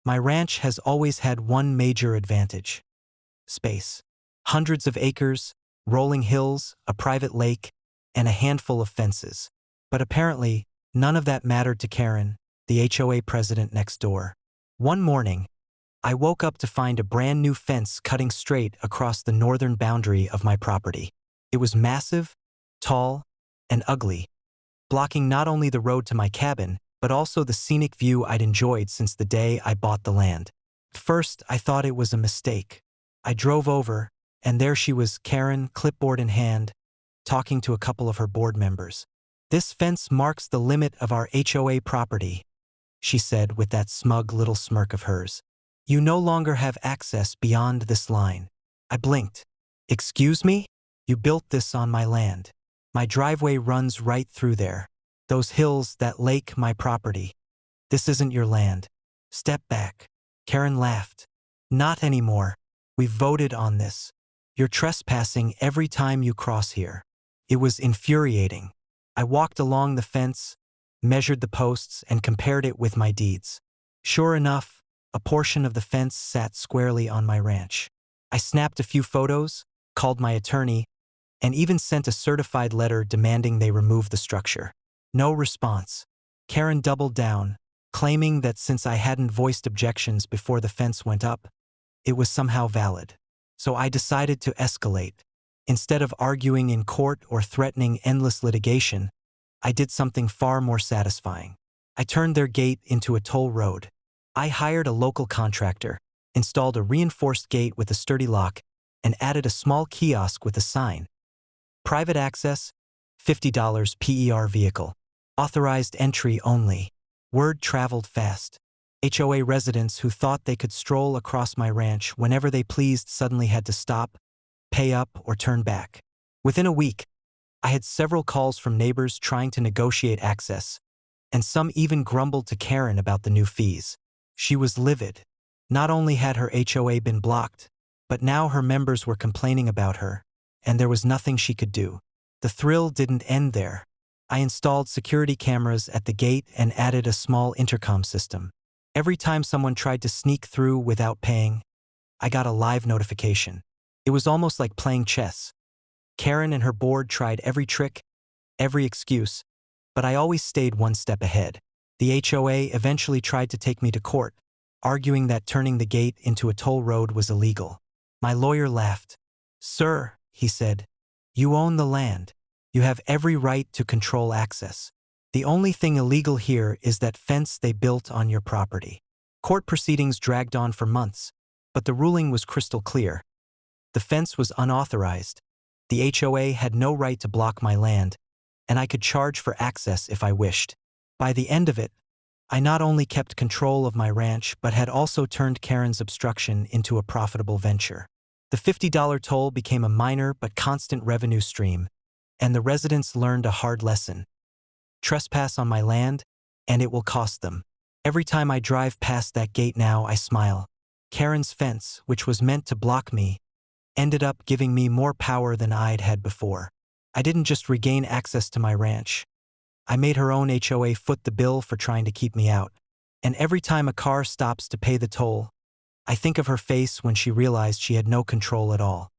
My ranch has always had one major advantage: space. Hundreds of acres, rolling hills, a private lake, and a handful of fences. But apparently, none of that mattered to Karen, the HOA president next door. One morning, I woke up to find a brand new fence cutting straight across the northern boundary of my property. It was massive, tall, and ugly, blocking not only the road to my cabin, but also the scenic view I'd enjoyed since the day I bought the land. At first, I thought it was a mistake. I drove over, and there she was, Karen, clipboard in hand, talking to a couple of her board members. "This fence marks the limit of our HOA property," she said with that smug little smirk of hers. "You no longer have access beyond this line." I blinked. "Excuse me? You built this on my land. My driveway runs right through there. Those hills, that lake, my property. This isn't your land. Step back." Karen laughed. "Not anymore. We've voted on this. You're trespassing every time you cross here." It was infuriating. I walked along the fence, measured the posts, and compared it with my deeds. Sure enough, a portion of the fence sat squarely on my ranch. I snapped a few photos, called my attorney, and even sent a certified letter demanding they remove the structure. No response. Karen doubled down, claiming that since I hadn't voiced objections before the fence went up, it was somehow valid. So I decided to escalate. Instead of arguing in court or threatening endless litigation, I did something far more satisfying. I turned their gate into a toll road. I hired a local contractor, installed a reinforced gate with a sturdy lock, and added a small kiosk with a sign: "Private access, $50 per vehicle. Authorized entry only." Word traveled fast. HOA residents who thought they could stroll across my ranch whenever they pleased suddenly had to stop, pay up, or turn back. Within a week, I had several calls from neighbors trying to negotiate access, and some even grumbled to Karen about the new fees. She was livid. Not only had her HOA been blocked, but now her members were complaining about her, and there was nothing she could do. The thrill didn't end there. I installed security cameras at the gate and added a small intercom system. Every time someone tried to sneak through without paying, I got a live notification. It was almost like playing chess. Karen and her board tried every trick, every excuse, but I always stayed one step ahead. The HOA eventually tried to take me to court, arguing that turning the gate into a toll road was illegal. My lawyer laughed. "Sir," he said, "you own the land. You have every right to control access. The only thing illegal here is that fence they built on your property." Court proceedings dragged on for months, but the ruling was crystal clear. The fence was unauthorized. The HOA had no right to block my land, and I could charge for access if I wished. By the end of it, I not only kept control of my ranch but had also turned Karen's obstruction into a profitable venture. The $50 toll became a minor but constant revenue stream, and the residents learned a hard lesson: trespass on my land, and it will cost them. Every time I drive past that gate now, I smile. Karen's fence, which was meant to block me, ended up giving me more power than I'd had before. I didn't just regain access to my ranch. I made her own HOA foot the bill for trying to keep me out. And every time a car stops to pay the toll, I think of her face when she realized she had no control at all.